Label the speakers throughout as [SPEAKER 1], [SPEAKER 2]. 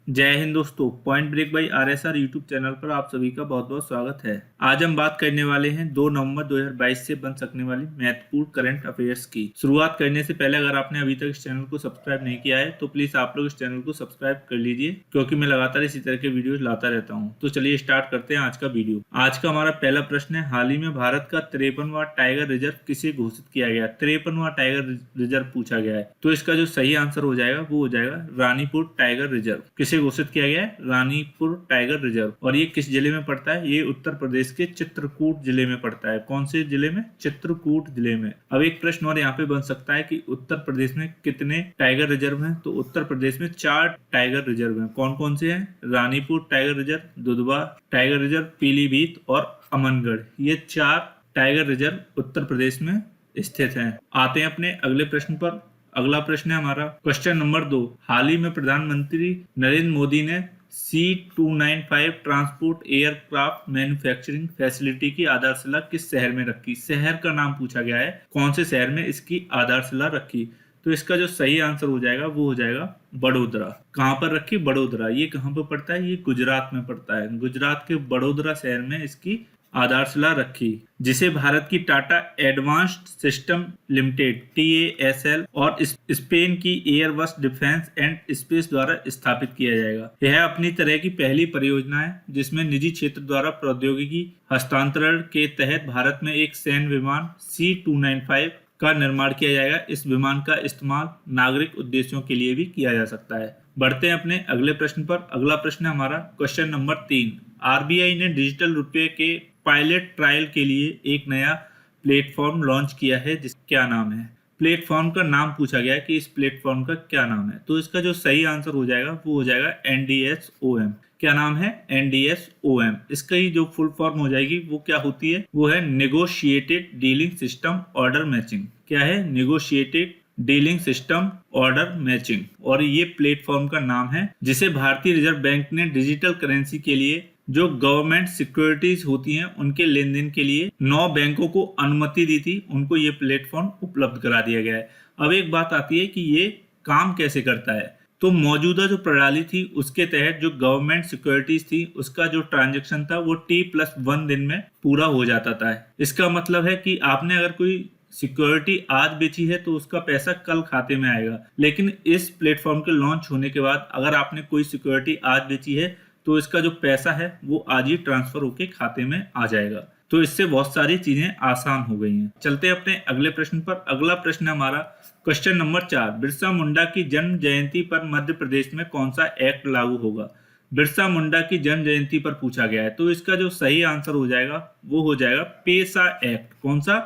[SPEAKER 1] जय हिंद दोस्तों। Point break by RSR YouTube channel पर आप सभी का बहुत बहुत स्वागत है। आज हम बात करने वाले हैं 2 नवंबर 2022 से बन सकने वाली महत्वपूर्ण करंट अफेयर्स की। शुरुआत करने से पहले अगर आपने अभी तक इस चैनल को सब्सक्राइब नहीं किया है तो प्लीज आप लोग इस चैनल को सब्सक्राइब कर लीजिए, क्योंकि मैं लगातार इसी तरह के वीडियो लाता रहता हूँ। तो चलिए स्टार्ट करते हैं आज का वीडियो। आज का हमारा पहला प्रश्न है, हाल ही में भारत का 53वां टाइगर रिजर्व किसे घोषित किया गया? 53वां टाइगर रिजर्व पूछा गया है, तो इसका जो सही आंसर हो जाएगा वो हो जाएगा रानीपुर टाइगर रिजर्व। किसे घोषित किया गया है? Ranipur tiger reserve. और ये किस जिले में पड़ता है? ये उत्तर प्रदेश के चित्रकूट जिले में पड़ता है। कौन से जिले में? चित्रकूट जिले में। अब एक प्रश्न और यहाँ पे बन सकता है कि उत्तर प्रदेश में कितने टाइगर रिजर्व हैं? तो उत्तर प्रदेश में 4 टाइगर रिजर्व हैं। कौन कौन से हैं? Ranipur tiger reserve, Dudhwa tiger reserve, Pilibhit और अमनगढ़। ये 4 टाइगर रिजर्व उत्तर प्रदेश में स्थित हैं। आते हैं अपने अगले प्रश्न पर। अगला प्रश्न है हमारा क्वेश्चन नंबर 2। हाल ही में प्रधानमंत्री नरेंद्र मोदी ने C295 transport aircraft manufacturing facility की आधारशिला किस शहर में रखी? शहर का नाम पूछा गया है, कौन से शहर में इसकी आधारशिला रखी? तो इसका जो सही आंसर हो जाएगा वो हो जाएगा बड़ोदरा। कहाँ पर रखी? बड़ोदरा। ये कहाँ पर पड़ता है? ये गुजरात में पड़ता है। गुजरात के बड़ोदरा शहर में इसकी आधारशिला रखी, जिसे भारत की Tata advanced system limited TASL और स्पेन की एयरबस डिफेंस एंड स्पेस द्वारा स्थापित किया जाएगा। यह अपनी तरह की पहली परियोजना है जिसमें निजी क्षेत्र द्वारा प्रौद्योगिकी हस्तांतरण के तहत भारत में एक सैन्य विमान C295 का निर्माण किया जाएगा। इस विमान का इस्तेमाल नागरिक उद्देश्यों के लिए भी किया जा सकता है। बढ़ते हैं अपने अगले प्रश्न पर। अगला प्रश्न है हमारा क्वेश्चन नंबर 3। RBI ने डिजिटल रुपये के पायलट ट्रायल के लिए एक नया प्लेटफॉर्म लॉन्च किया है, जिसका क्या नाम है? प्लेटफॉर्म का नाम पूछा गया है कि इस प्लेटफॉर्म का क्या नाम है। तो इसका जो सही आंसर हो जाएगा वो हो जाएगा NDSOM। क्या नाम है? NDSOM। इसका ही जो फुल फॉर्म हो जाएगी वो क्या होती है? वो है negotiated dealing system order matching. क्या है? Negotiated dealing system order matching. और ये प्लेटफॉर्म का नाम है जिसे भारतीय रिजर्व बैंक ने डिजिटल करेंसी के लिए जो गवर्नमेंट सिक्योरिटीज होती हैं उनके लेन देन के लिए 9 बैंकों को अनुमति दी थी। उनको ये प्लेटफॉर्म उपलब्ध करा दिया गया है। अब एक बात आती है कि ये काम कैसे करता है। तो मौजूदा जो प्रणाली थी उसके तहत जो गवर्नमेंट सिक्योरिटीज थी उसका जो ट्रांजेक्शन था वो T+1 दिन में पूरा हो जाता था। इसका मतलब है कि आपने अगर कोई सिक्योरिटी आज बेची है तो उसका पैसा कल खाते में आएगा, लेकिन इस प्लेटफॉर्म के लॉन्च होने के बाद अगर आपने कोई सिक्योरिटी आज बेची है तो इसका जो पैसा है वो आज ही ट्रांसफर होके खाते में आ जाएगा। तो इससे बहुत सारी चीजें आसान हो गई हैं। चलते हैं अपने अगले प्रश्न पर। अगला प्रश्न है हमारा क्वेश्चन नंबर 4। बिरसा मुंडा की जन्म जयंती पर मध्य प्रदेश में कौन सा एक्ट लागू होगा? बिरसा मुंडा की जन्म जयंती पर पूछा गया है, तो इसका जो सही आंसर हो जाएगा वो हो जाएगा पेसा एक्ट। कौन सा?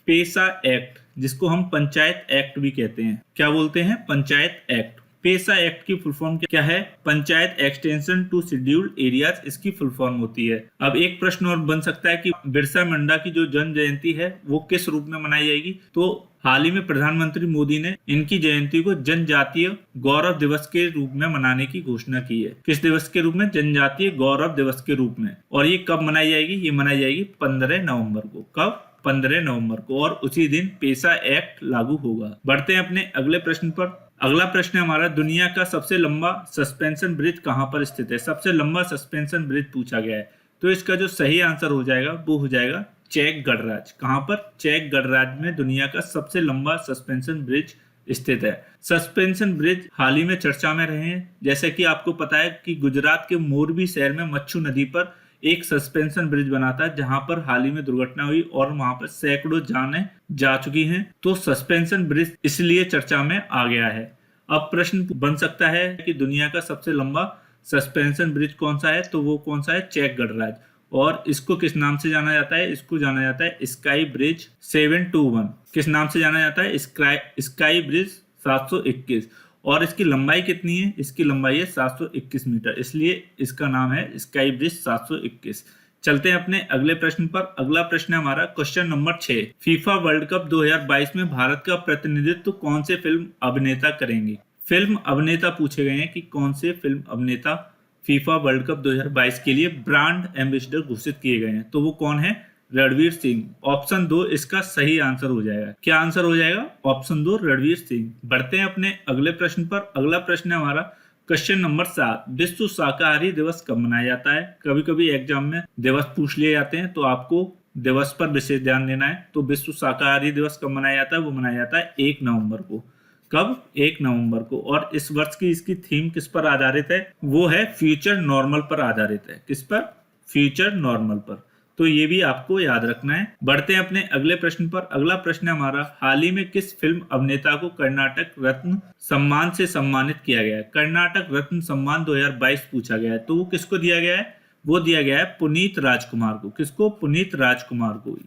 [SPEAKER 1] पेसा एक्ट, जिसको हम पंचायत एक्ट भी कहते हैं। क्या बोलते हैं? पंचायत एक्ट। पेसा एक्ट की फुल फॉर्म क्या है? Panchayat extension to scheduled areas इसकी फुल फॉर्म होती है। अब एक प्रश्न और बन सकता है कि बिरसा मुंडा की जो जन्म जयंती है वो किस रूप में मनाई जाएगी? तो हाल ही में प्रधानमंत्री मोदी ने इनकी जयंती को जनजातीय गौरव दिवस के रूप में मनाने की घोषणा की है। किस दिवस के रूप में? जनजातीय गौरव दिवस के रूप में। और ये कब मनाई जाएगी? ये मनाई जाएगी 15 नवंबर को। कब? 15 नवंबर को। और उसी दिन पेसा एक्ट लागू होगा। बढ़ते हैं अपने अगले प्रश्न पर। अगला प्रश्न है हमारा, दुनिया का सबसे लंबा सस्पेंशन ब्रिज कहां पर स्थित है? सबसे लंबा सस्पेंशन ब्रिज पूछा गया है, तो इसका जो सही आंसर हो जाएगा वो हो जाएगा चेक गणराज्य। कहां पर? चेक गणराज्य में दुनिया का सबसे लंबा सस्पेंशन ब्रिज स्थित है। सस्पेंशन ब्रिज हाल ही में चर्चा में रहे हैं। जैसे कि आपको पता है कि गुजरात के मोरबी शहर में मच्छू नदी पर एक सस्पेंशन ब्रिज बना था, जहां पर हाल ही में दुर्घटना हुई और वहां पर सैकड़ों जानें जा चुकी हैं। तो सस्पेंशन ब्रिज इसलिए चर्चा में आ गया है। अब प्रश्न बन सकता है कि दुनिया का सबसे लंबा सस्पेंशन ब्रिज कौन सा है? तो वो कौन सा है? चेक गणराज्य। और इसको किस नाम से जाना जाता है? इसको जाना जाता है स्काई ब्रिज 721। किस नाम से जाना जाता है? Sky bridge 721। और इसकी लंबाई कितनी है? इसकी लंबाई है 721 मीटर, इसलिए इसका नाम है स्काई ब्रिज 721। चलते हैं अपने अगले प्रश्न पर। अगला प्रश्न है हमारा question number 6। FIFA world cup 2022 में भारत का प्रतिनिधित्व कौन से फिल्म अभिनेता करेंगे? फिल्म अभिनेता पूछे गए हैं कि कौन से फिल्म अभिनेता फीफा वर्ल्ड कप 2022 के लिए ब्रांड एम्बेसडर घोषित किए गए हैं। तो वो कौन है? रणवीर सिंह। ऑप्शन 2 इसका सही आंसर हो जाएगा। क्या आंसर हो जाएगा? ऑप्शन 2 रणवीर सिंह। बढ़ते हैं अपने अगले प्रश्न पर। अगला प्रश्न है हमारा क्वेश्चन नंबर 7, विश्व शाकाहारी दिवस कब मनाया जाता है? कभी कभी एग्जाम में दिवस पूछ लिए जाते हैं, तो आपको दिवस पर विशेष ध्यान देना है। तो विश्व शाकाहारी दिवस कब मनाया जाता है? वो मनाया जाता है 1 नवंबर को। कब? 1 नवंबर को। और इस वर्ष की इसकी थीम किस पर आधारित है? वो है फ्यूचर नॉर्मल पर आधारित है। किस पर? फ्यूचर नॉर्मल पर। तो ये भी आपको याद रखना है। बढ़ते हैं अपने अगले प्रश्न पर। अगला प्रश्न हमारा, हाल ही में किस फिल्म अभिनेता को कर्नाटक रत्न सम्मान से सम्मानित किया गया है? कर्नाटक रत्न सम्मान 2022 पूछा गया है। तो वो किसको दिया गया है? वो दिया गया है पुनीत राजकुमार को। किसको? पुनीत राजकुमार को।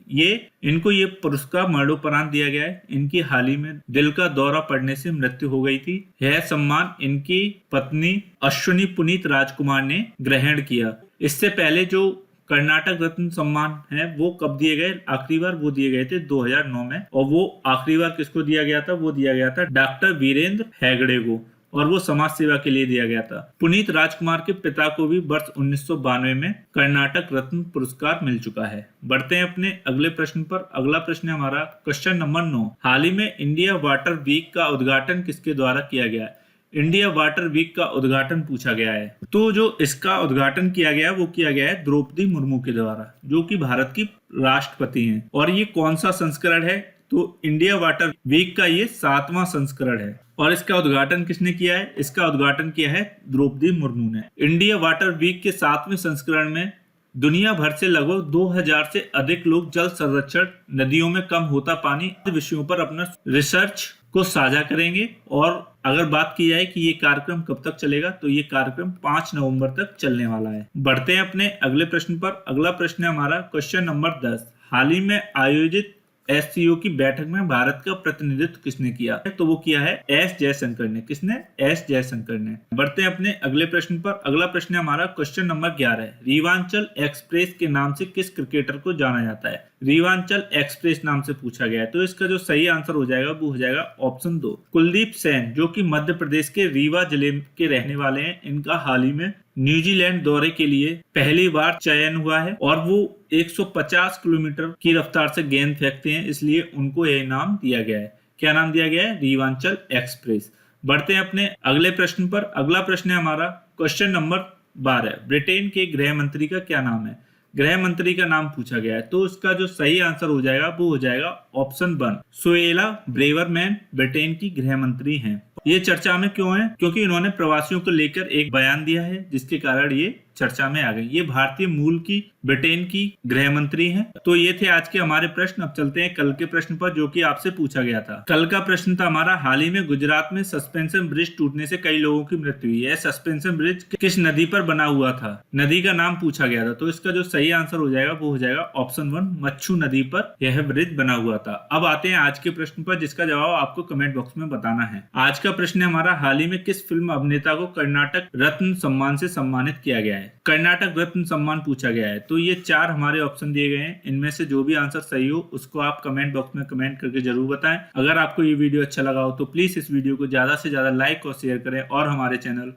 [SPEAKER 1] इनको ये पुरस्कार मरणोपरांत दिया गया है। इनकी हाल ही में दिल का दौरा पड़ने से मृत्यु हो गई थी। यह सम्मान इनकी पत्नी अश्विनी पुनीत राजकुमार ने ग्रहण किया। इससे पहले जो कर्नाटक रत्न सम्मान है वो कब दिए गए? आखिरी बार वो दिए गए थे 2009 में। और वो आखिरी बार किसको दिया गया था? वो दिया गया था डॉक्टर वीरेंद्र हेगड़े को, और वो समाज सेवा के लिए दिया गया था। पुनीत राजकुमार के पिता को भी वर्ष 1992 में कर्नाटक रत्न पुरस्कार मिल चुका है। बढ़ते हैं अपने अगले प्रश्न पर। अगला प्रश्न है हमारा क्वेश्चन नंबर 9, हाल ही में इंडिया वाटर वीक का उद्घाटन किसके द्वारा किया गया है? इंडिया वाटर वीक का उद्घाटन पूछा गया है। तो जो इसका उद्घाटन किया गया है वो किया गया है द्रौपदी मुर्मू के द्वारा, जो कि भारत की राष्ट्रपति हैं। और ये कौन सा संस्करण है? तो इंडिया वाटर वीक का ये 7वां संस्करण है। और इसका उद्घाटन किसने किया है? इसका उद्घाटन किया है द्रौपदी मुर्मू ने। इंडिया वाटर वीक के 7वें संस्करण में दुनिया भर से लगभग 2000 से अधिक लोग जल संरक्षण, नदियों में कम होता पानी विषयों पर अपना रिसर्च को साझा करेंगे। और अगर बात की जाए कि ये कार्यक्रम कब तक चलेगा, तो ये कार्यक्रम 5 नवंबर तक चलने वाला है। बढ़ते हैं अपने अगले प्रश्न पर। अगला प्रश्न है हमारा क्वेश्चन नंबर 10, हाल ही में आयोजित SCO की बैठक में भारत का प्रतिनिधित्व किसने किया है? तो वो किया है एस जयशंकर ने। किसने? एस जयशंकर ने। बढ़ते हैं अपने अगले प्रश्न पर। अगला प्रश्न है हमारा क्वेश्चन नंबर 11, रीवांचल एक्सप्रेस के नाम से किस क्रिकेटर को जाना जाता है? रीवांचल एक्सप्रेस नाम से पूछा गया है। तो इसका जो सही आंसर हो जाएगा वो हो जाएगा ऑप्शन 2, कुलदीप सेन, जो कि मध्य प्रदेश के रीवा जिले के रहने वाले हैं। इनका हाल ही में न्यूजीलैंड दौरे के लिए पहली बार चयन हुआ है, और वो 150 किलोमीटर की रफ्तार से गेंद फेंकते हैं, इसलिए उनको यह नाम दिया गया है। क्या नाम दिया गया है? रीवांचल एक्सप्रेस। बढ़ते हैं अपने अगले प्रश्न पर। अगला प्रश्न है हमारा क्वेश्चन नंबर 12, ब्रिटेन के गृह मंत्री का क्या नाम है? गृह मंत्री का नाम पूछा गया है। तो इसका जो सही आंसर हो जाएगा वो हो जाएगा ऑप्शन 1, सुएला ब्रेवरमैन ब्रिटेन की गृह मंत्री हैं। ये चर्चा में क्यों है? क्योंकि इन्होंने प्रवासियों को लेकर एक बयान दिया है, जिसके कारण ये चर्चा में आ गई। ये भारतीय मूल की ब्रिटेन की गृह मंत्री हैं। तो ये थे आज के हमारे प्रश्न। अब चलते हैं कल के प्रश्न पर, जो कि आपसे पूछा गया था। कल का प्रश्न था हमारा, हाल ही में गुजरात में सस्पेंशन ब्रिज टूटने से कई लोगों की मृत्यु हुई है। सस्पेंशन ब्रिज किस नदी पर बना हुआ था? नदी का नाम पूछा गया था। तो इसका जो सही आंसर हो जाएगा वो हो जाएगा ऑप्शन 1, मच्छू नदी पर यह ब्रिज बना हुआ था। अब आते हैं आज के प्रश्न पर, जिसका जवाब आपको कमेंट बॉक्स में बताना है। आज का प्रश्न है हमारा, हाल ही में किस फिल्म अभिनेता को कर्नाटक रत्न सम्मान से सम्मानित किया गया है? कर्नाटक रत्न सम्मान पूछा गया है। तो ये 4 हमारे ऑप्शन दिए गए हैं। इनमें से जो भी आंसर सही हो उसको आप कमेंट बॉक्स में कमेंट करके जरूर बताएं। अगर आपको ये वीडियो अच्छा लगा हो तो प्लीज इस वीडियो को ज्यादा से ज्यादा लाइक और शेयर करें, और हमारे चैनल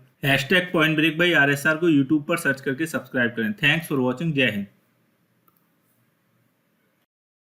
[SPEAKER 1] #PointBreak by RSR को यूट्यूब पर सर्च करके सब्सक्राइब करें। Thanks for watching. जय हिंद।